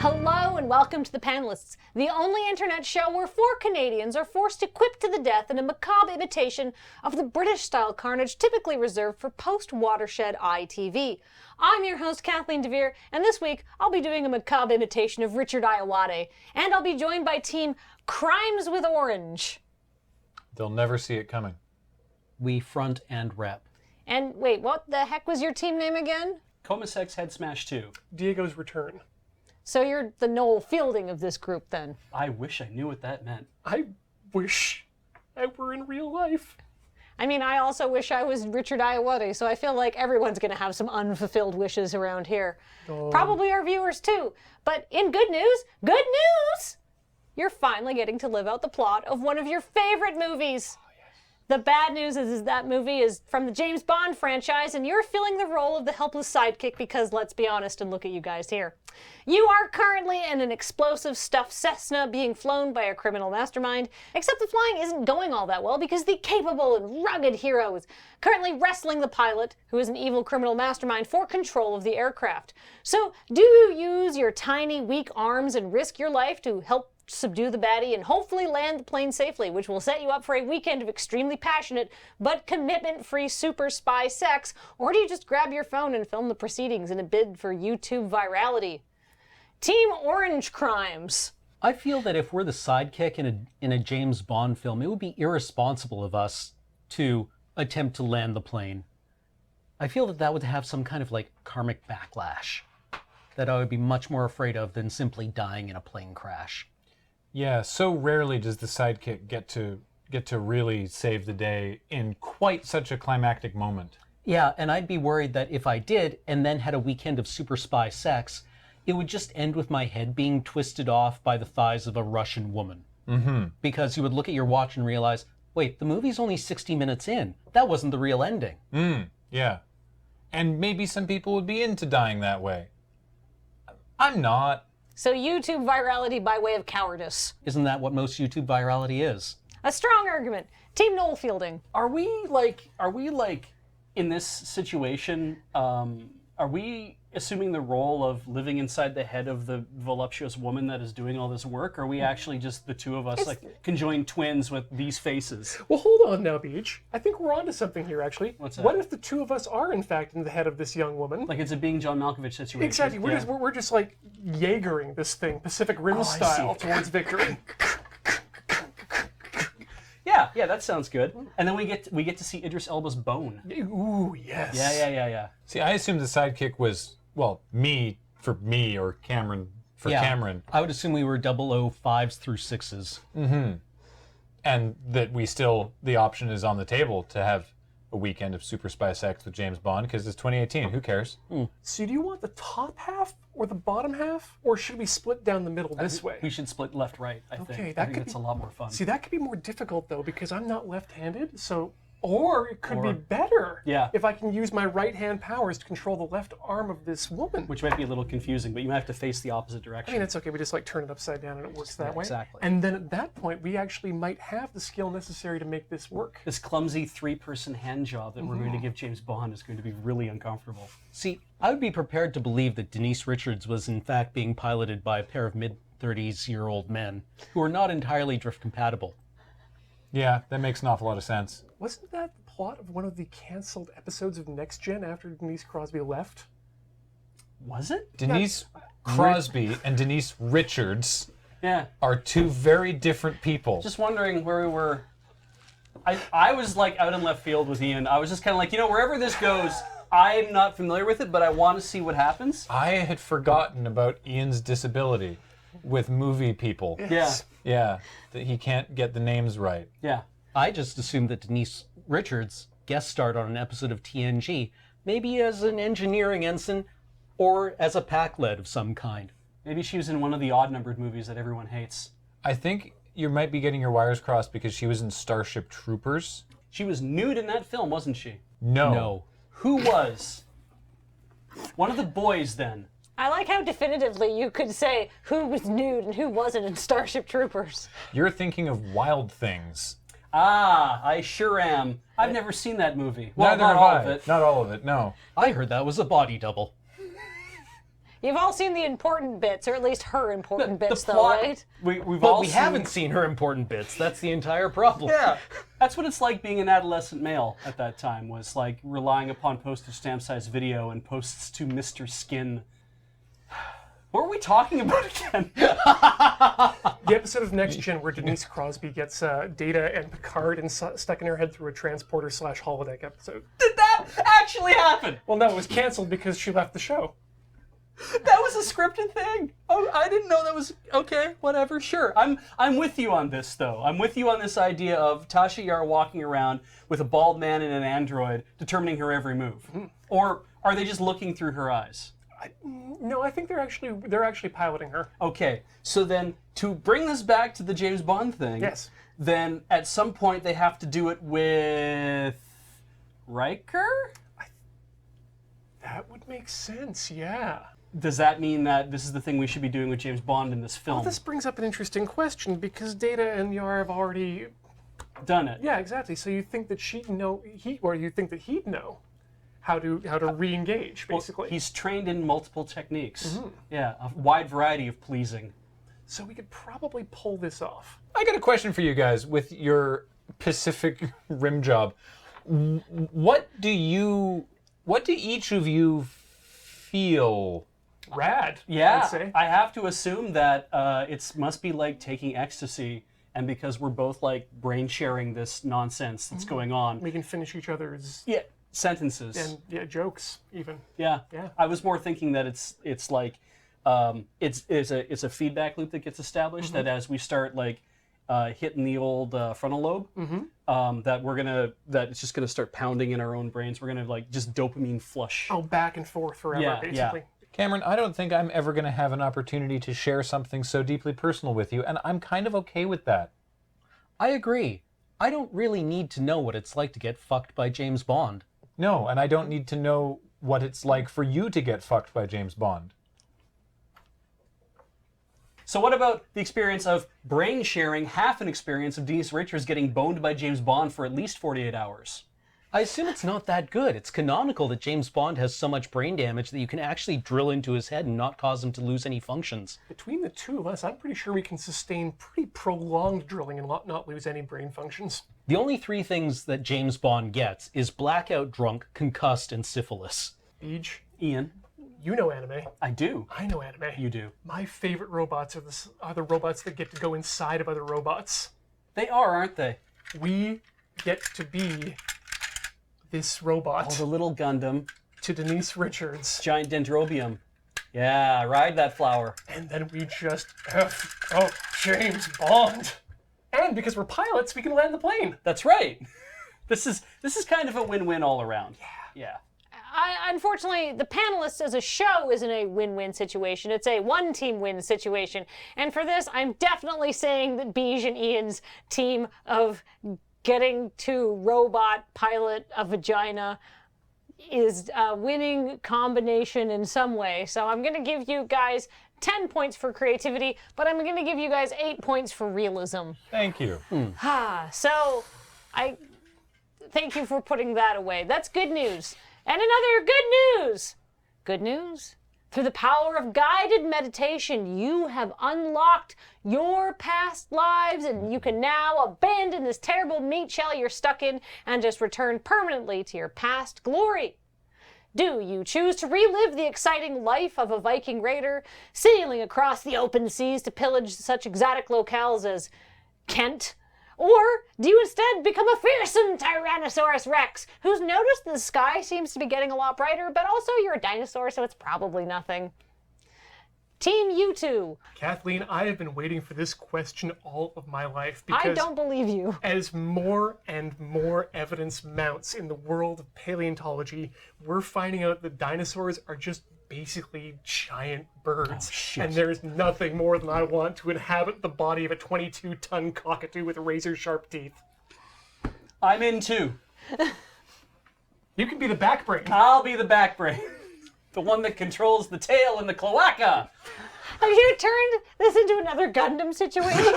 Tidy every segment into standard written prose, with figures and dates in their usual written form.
Hello and welcome to the Panelists, the only internet show where 4 Canadians are forced to quip to the death in a macabre imitation of the British-style carnage typically reserved for post-watershed ITV. I'm your host, Kathleen DeVere, and this week I'll be doing a macabre imitation of Richard Ayoade, and I'll be joined by Team Crimes with Orange. They'll never see it coming. We front and rep. And wait, what the heck was your team name again? Comasex Head Smash 2. Diego's Return. So you're the Noel Fielding of this group, then? I wish I knew what that meant. I wish I were in real life. I mean, I also wish I was Richard Ayoade, so I feel like everyone's going to have some unfulfilled wishes around here. Oh. Probably our viewers, too. But in good news, you're finally getting to live out the plot of one of your favorite movies. The bad news is that movie is from the James Bond franchise, and you're filling the role of the helpless sidekick because, let's be honest and look at you guys here. You are currently in an explosive stuffed Cessna being flown by a criminal mastermind, except the flying isn't going all that well because the capable and rugged hero is currently wrestling the pilot, who is an evil criminal mastermind, for control of the aircraft. So, do you use your tiny, weak arms and risk your life to help subdue the baddie and hopefully land the plane safely, which will set you up for a weekend of extremely passionate but commitment-free super spy sex? Or do you just grab your phone and film the proceedings in a bid for YouTube virality? Team Orange Crimes. I feel that if we're the sidekick in a James Bond film, it would be irresponsible of us to attempt to land the plane. I feel that that would have some kind of like karmic backlash that I would be much more afraid of than simply dying in a plane crash. Yeah, so rarely does the sidekick get to really save the day in quite such a climactic moment. Yeah, and I'd be worried that if I did and then had a weekend of super spy sex, it would just end with my head being twisted off by the thighs of a Russian woman. Mm-hmm. Because you would look at your watch and realize, wait, the movie's only 60 minutes in. That wasn't the real ending. Yeah. And maybe some people would be into dying that way. I'm not. So YouTube virality by way of cowardice. Isn't that what most YouTube virality is? A strong argument. Team Noel Fielding. Are we like in this situation, are we assuming the role of living inside the head of the voluptuous woman that is doing all this work? Or are we actually just the two of us, like conjoined twins with these faces? Well, hold on now, Beach. I think we're onto something here, actually. What's that? What if the two of us are, in fact, in the head of this young woman? Like it's a being John Malkovich situation. Exactly. We're just like Jaegering this thing, Pacific Rim style, towards victory. Yeah, that sounds good. And then we get to see Idris Elba's bone. Ooh, yes. Yeah. See, I assumed the sidekick was, well, me for me or Cameron for Cameron. I would assume we were 005s through 6s. Mm-hmm. And that the option is on the table to have a weekend of super spy sex with James Bond because it's 2018. Who cares? So do you want the top half or the bottom half? Or should we split down the middle this way? We should split left-right, I think. Okay, I think it's a lot more fun. See, that could be more difficult, though, because I'm not left-handed, so... Or it could be better if I can use my right-hand powers to control the left arm of this woman. Which might be a little confusing, but you might have to face the opposite direction. I mean, it's okay. We just like turn it upside down and it works that way. Exactly. And then at that point, we actually might have the skill necessary to make this work. This clumsy 3-person hand job that we're going to give James Bond is going to be really uncomfortable. See, I would be prepared to believe that Denise Richards was in fact being piloted by a pair of mid-30s-year-old men who are not entirely drift compatible. Yeah, that makes an awful lot of sense. Wasn't that the plot of one of the canceled episodes of Next Gen after Denise Crosby left? Was it? Denise Crosby and Denise Richards are two very different people. Just wondering where we were. I was like out in left field with Ian. I was just kind of like, wherever this goes, I'm not familiar with it, but I want to see what happens. I had forgotten about Ian's disability with movie people. Yes. Yeah, that he can't get the names right. Yeah. I just assumed that Denise Richards guest starred on an episode of TNG, maybe as an engineering ensign or as a pack lead of some kind. Maybe she was in one of the odd-numbered movies that everyone hates. I think you might be getting your wires crossed because she was in Starship Troopers. She was nude in that film, wasn't she? No. Who was? One of the boys, then. I like how definitively you could say who was nude and who wasn't in Starship Troopers. You're thinking of Wild Things. Ah, I sure am. I've never seen that movie. Well, Neither not have all I. of it. Not all of it, no. I heard that was a body double. You've all seen the important bits, or at least her important bits, though, plot, right? We've But all we seen, haven't seen her important bits. That's the entire problem. Yeah, that's what it's like being an adolescent male at that time. Was like relying upon postage stamp size video and posts to Mr. Skin. What were we talking about again? The episode of Next Gen where Denise Crosby gets Data and Picard stuck in her head through a transporter / holodeck episode. Did that actually happen? Well, no, it was canceled because she left the show. That was a scripted thing. Oh, I didn't know that was okay. Whatever, sure. I'm with you on this though. I'm with you on this idea of Tasha Yar walking around with a bald man and an android determining her every move, or are they just looking through her eyes? No, I think they're actually piloting her. Okay, so then to bring this back to the James Bond thing, Yes. then at some point they have to do it with Riker? That would make sense, yeah. Does that mean that this is the thing we should be doing with James Bond in this film? Well, this brings up an interesting question because Data and Yar have already done it. Yeah, exactly. So you think that she'd know or you think that he'd know how to re-engage, basically. Well, he's trained in multiple techniques. Yeah, a wide variety of pleasing. So we could probably pull this off. I got a question for you guys with your Pacific Rim job. What do each of you feel? Rad. Yeah, I'd say. I have to assume that it must be like taking ecstasy, and because we're both like brain sharing this nonsense that's going on. We can finish each other's sentences and jokes even. Yeah. Yeah. I was more thinking that it's like it's a feedback loop that gets established that as we start like hitting the old frontal lobe, that it's just gonna start pounding in our own brains. We're gonna like just dopamine flush. Oh, back and forth forever, basically. Cameron, I don't think I'm ever going to have an opportunity to share something so deeply personal with you, and I'm kind of okay with that. I agree. I don't really need to know what it's like to get fucked by James Bond. No, and I don't need to know what it's like for you to get fucked by James Bond. So what about the experience of brain sharing, half an experience of Denise Richards getting boned by James Bond for at least 48 hours? I assume it's not that good. It's canonical that James Bond has so much brain damage that you can actually drill into his head and not cause him to lose any functions. Between the two of us, I'm pretty sure we can sustain pretty prolonged drilling and not lose any brain functions. The only three things that James Bond gets is blackout drunk, concussed, and syphilis. Beej, Ian, you know anime. I do. I know anime. You do. My favorite robots are the robots that get to go inside of other robots. They are, aren't they? We get to be this robot. Oh, the little Gundam. To Denise Richards. Giant dendrobium. Yeah, ride that flower. And then we just F up James Bond. And because we're pilots, we can land the plane. That's right. This is kind of a win-win all around. Yeah. Unfortunately, the Panelists as a show isn't a win-win situation. It's a one-team win situation. And for this, I'm definitely saying that Beej and Ian's team of getting to robot pilot a vagina is a winning combination in some way. So I'm going to give you guys 10 points for creativity, but I'm going to give you guys 8 points for realism. Thank you. So I thank you for putting that away. That's good news. And another good news. Good news. Through the power of guided meditation, you have unlocked your past lives, and you can now abandon this terrible meat shell you're stuck in and just return permanently to your past glory. Do you choose to relive the exciting life of a Viking raider, sailing across the open seas to pillage such exotic locales as Kent? Or do you instead become a fearsome Tyrannosaurus Rex who's noticed the sky seems to be getting a lot brighter, but also you're a dinosaur, so it's probably nothing? Team U2. Kathleen, I have been waiting for this question all of my life because I don't believe you. As more and more evidence mounts in the world of paleontology, we're finding out that dinosaurs are just basically giant birds. And there's nothing more than I want to inhabit the body of a 22-ton cockatoo with razor-sharp teeth. I'm in too. You can be the back brain. I'll be the back brain. The one that controls the tail and the cloaca. Have you turned this into another Gundam situation?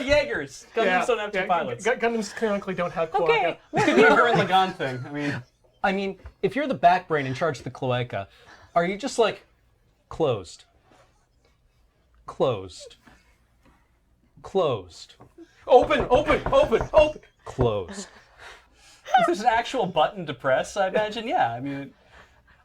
Jaegers. Gundams don't have two pilots. Gundams canonically don't have cloaca. Okay. Jaeger and Lagan thing. I mean, if you're the back brain in charge of the cloaca, are you just like Closed. Closed. Closed. Open, open, open, open. Closed. If there's an actual button to press, I imagine, yeah. I mean,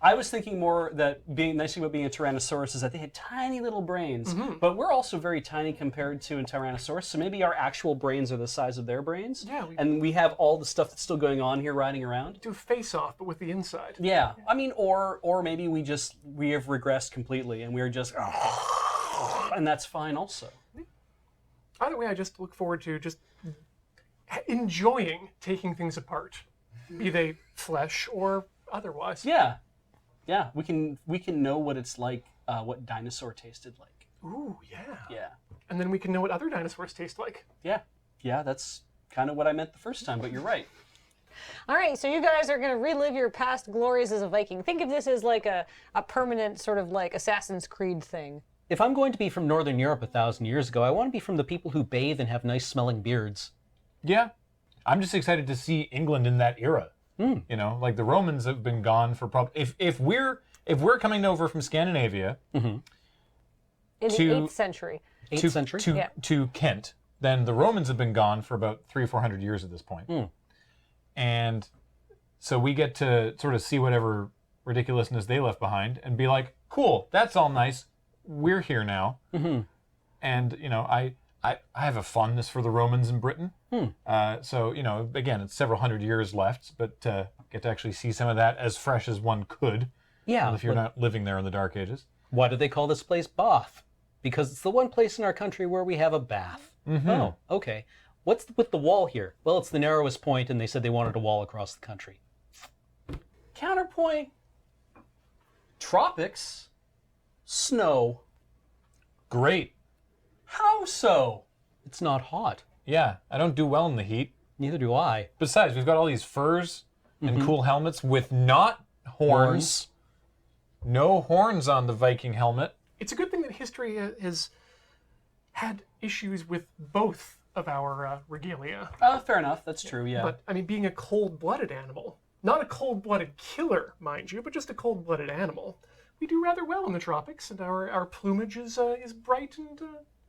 I was thinking more that being nice thing about being a Tyrannosaurus is that they had tiny little brains, but we're also very tiny compared to a Tyrannosaurus. So maybe our actual brains are the size of their brains, and we have all the stuff that's still going on here riding around. Do face off, but with the inside. Yeah, I mean, or maybe we have regressed completely, and we're just, and that's fine also. Either way, I just look forward to just enjoying taking things apart, be they flesh or otherwise. Yeah. Yeah, we can know what it's like, what dinosaur tasted like. Ooh, yeah. Yeah. And then we can know what other dinosaurs taste like. Yeah. Yeah, that's kind of what I meant the first time, but you're right. All right, so you guys are going to relive your past glories as a Viking. Think of this as like a permanent sort of like Assassin's Creed thing. If I'm going to be from Northern Europe 1,000 years ago, I want to be from the people who bathe and have nice smelling beards. Yeah. I'm just excited to see England in that era. You know, like the Romans have been gone for probably. If we're coming over from Scandinavia In the 8th century. 8th century? to Kent, then the Romans have been gone for about 300 or 400 years at this point. And so we get to sort of see whatever ridiculousness they left behind and be like, cool, that's all nice. We're here now. And, you know, I have a fondness for the Romans in Britain. So, you know, again, it's several hundred years left, but get to actually see some of that as fresh as one could. Yeah. If you're not living there in the Dark Ages. Why do they call this place Bath? Because it's the one place in our country where we have a bath. Oh, okay. What's with the wall here? Well, it's the narrowest point, and they said they wanted a wall across the country. Counterpoint. Tropics. Snow. Great. How so? It's not hot. Yeah, I don't do well in the heat. Neither do I. Besides, we've got all these furs and cool helmets with not horns. No horns on the Viking helmet. It's a good thing that history has had issues with both of our regalia. Fair enough. That's true, yeah. But, I mean, being a cold-blooded animal, not a cold-blooded killer, mind you, but just a cold-blooded animal, we do rather well in the tropics, and our plumage is bright and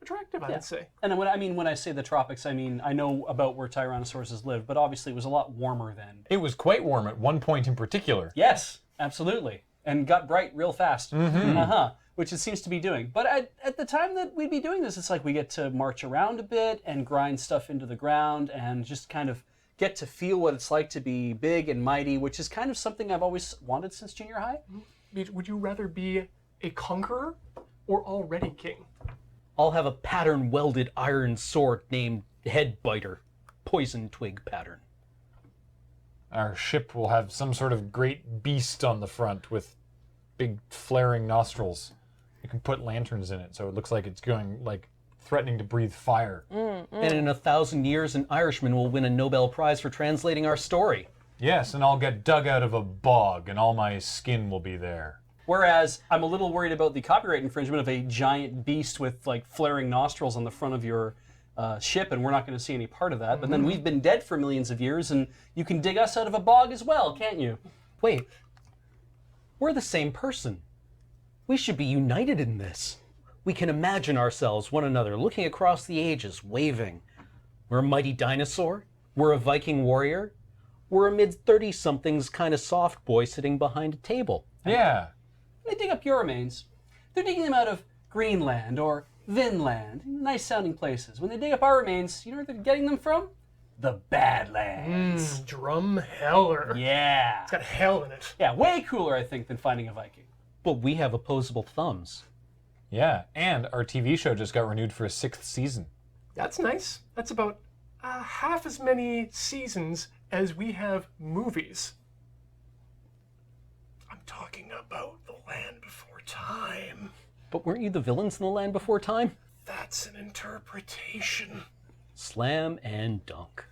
attractive, I would say. And when I say the tropics, I mean, I know about where Tyrannosauruses live, but obviously it was a lot warmer then. It was quite warm at one point in particular. Yes, absolutely. And got bright real fast. Which it seems to be doing. But at the time that we'd be doing this, it's like we get to march around a bit and grind stuff into the ground and just kind of get to feel what it's like to be big and mighty, which is kind of something I've always wanted since junior high. Would you rather be a conqueror or already king? I'll have a pattern welded iron sword named Headbiter. Poison twig pattern. Our ship will have some sort of great beast on the front with big flaring nostrils. You can put lanterns in it so it looks like it's going, like, threatening to breathe fire. And in 1,000 years, an Irishman will win a Nobel Prize for translating our story. Yes, and I'll get dug out of a bog and all my skin will be there. Whereas I'm a little worried about the copyright infringement of a giant beast with like flaring nostrils on the front of your ship, and we're not going to see any part of that. But then we've been dead for millions of years, and you can dig us out of a bog as well, can't you? Wait, we're the same person. We should be united in this. We can imagine ourselves, one another, looking across the ages, waving. We're a mighty dinosaur. We're a Viking warrior. We're a mid-30-somethings kind of soft boy sitting behind a table. Yeah. When they dig up your remains, they're digging them out of Greenland or Vinland, nice sounding places. When they dig up our remains, you know where they're getting them from? The Badlands. Drumheller. Yeah. It's got hell in it. Yeah, way cooler, I think, than finding a Viking. But we have opposable thumbs. Yeah, and our TV show just got renewed for a 6th season. That's nice. That's about half as many seasons as we have movies. I'm talking about The Land Before Time. But weren't you the villains in The Land Before Time? That's an interpretation. Slam and dunk.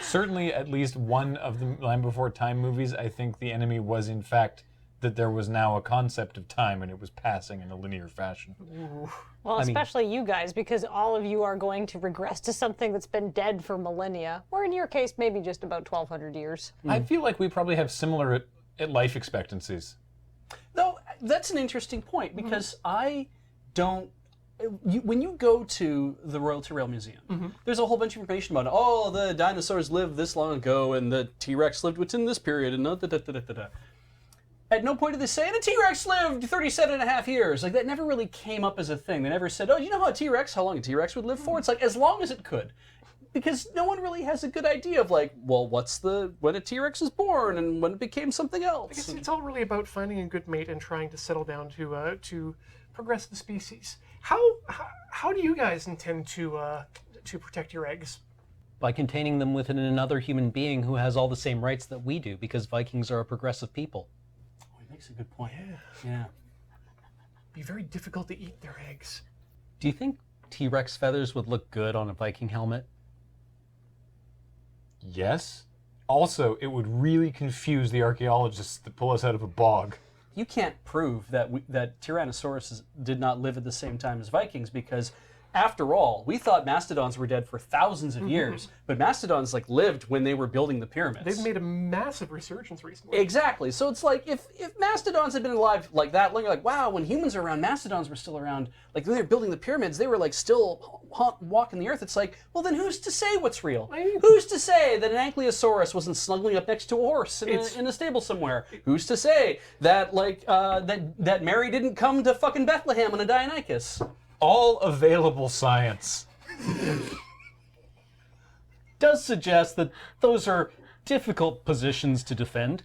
Certainly at least one of the Land Before Time movies, I think the enemy was in fact that there was now a concept of time and it was passing in a linear fashion. Well, especially you guys, because all of you are going to regress to something that's been dead for millennia, or in your case, maybe just about 1,200 years. I feel like we probably have similar life expectancies. Though, that's an interesting point because I don't. When you go to the Royal Tyrrell Museum, there's a whole bunch of information about, oh, the dinosaurs lived this long ago, and the T-Rex lived within this period, and da-da-da-da-da-da. At no point did they say, and a T-Rex lived 37.5 years. Like, that never really came up as a thing. They never said, oh, you know how long a T-Rex would live for? It's like, as long as it could. Because no one really has a good idea of, like, well, when a T-Rex was born and when it became something else. It's all really about finding a good mate and trying to settle down to progress the species. How do you guys intend to protect your eggs? By containing them within another human being who has all the same rights that we do, because Vikings are a progressive people. Oh, he makes a good point. Yeah. Be very difficult to eat their eggs. Do you think T-Rex feathers would look good on a Viking helmet? Yes. Also, it would really confuse the archaeologists that pull us out of a bog. You can't prove that that Tyrannosaurus did not live at the same time as Vikings because, after all, we thought mastodons were dead for thousands of years, but mastodons lived when they were building the pyramids. They've made a massive resurgence recently. Exactly. So it's like if mastodons had been alive like that long, you're like, wow, when humans are around, mastodons were still around. Like when they were building the pyramids, they were still walking the earth. It's like, well, then who's to say what's real? Who's to say that an ankylosaurus wasn't snuggling up next to a horse in a stable somewhere? Who's to say that that Mary didn't come to fucking Bethlehem on a Dionychus? All available science. Does suggest that those are difficult positions to defend.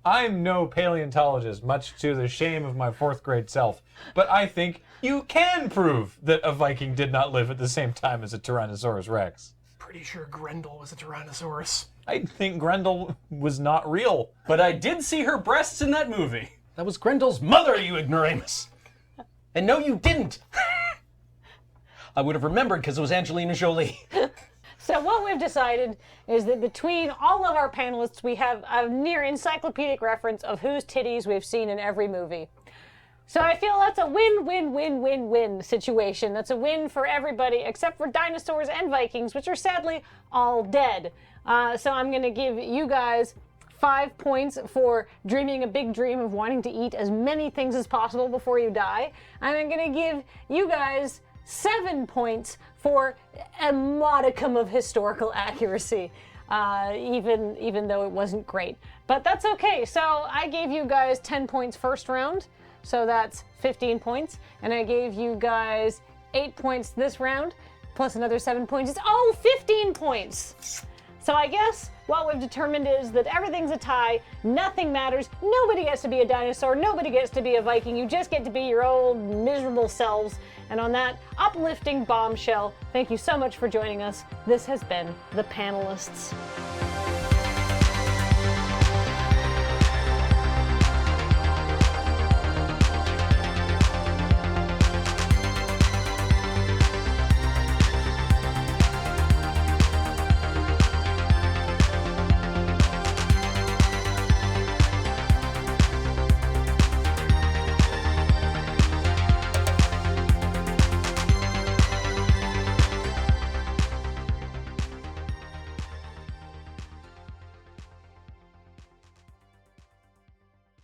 I'm no paleontologist, much to the shame of my 4th grade self, but I think you can prove that a Viking did not live at the same time as a Tyrannosaurus Rex. Pretty sure Grendel was a Tyrannosaurus. I think Grendel was not real. But I did see her breasts in that movie. That was Grendel's mother, you ignoramus. And no, you didn't. I would have remembered because it was Angelina Jolie. So what we've decided is that between all of our panelists, we have a near encyclopedic reference of whose titties we've seen in every movie. So I feel that's a win-win-win-win-win situation. That's a win for everybody except for dinosaurs and Vikings, which are sadly all dead. So I'm going to give you guys 5 points for dreaming a big dream of wanting to eat as many things as possible before you die. And I'm going to give you guys 7 points for a modicum of historical accuracy, even though it wasn't great. But that's okay. So I gave you guys 10 points first round, so that's 15 points. And I gave you guys 8 points this round, plus another 7 points. It's 15 points. So I guess what we've determined is that everything's a tie, nothing matters, nobody gets to be a dinosaur, nobody gets to be a Viking, you just get to be your old miserable selves. And on that uplifting bombshell, thank you so much for joining us. This has been The Panelists.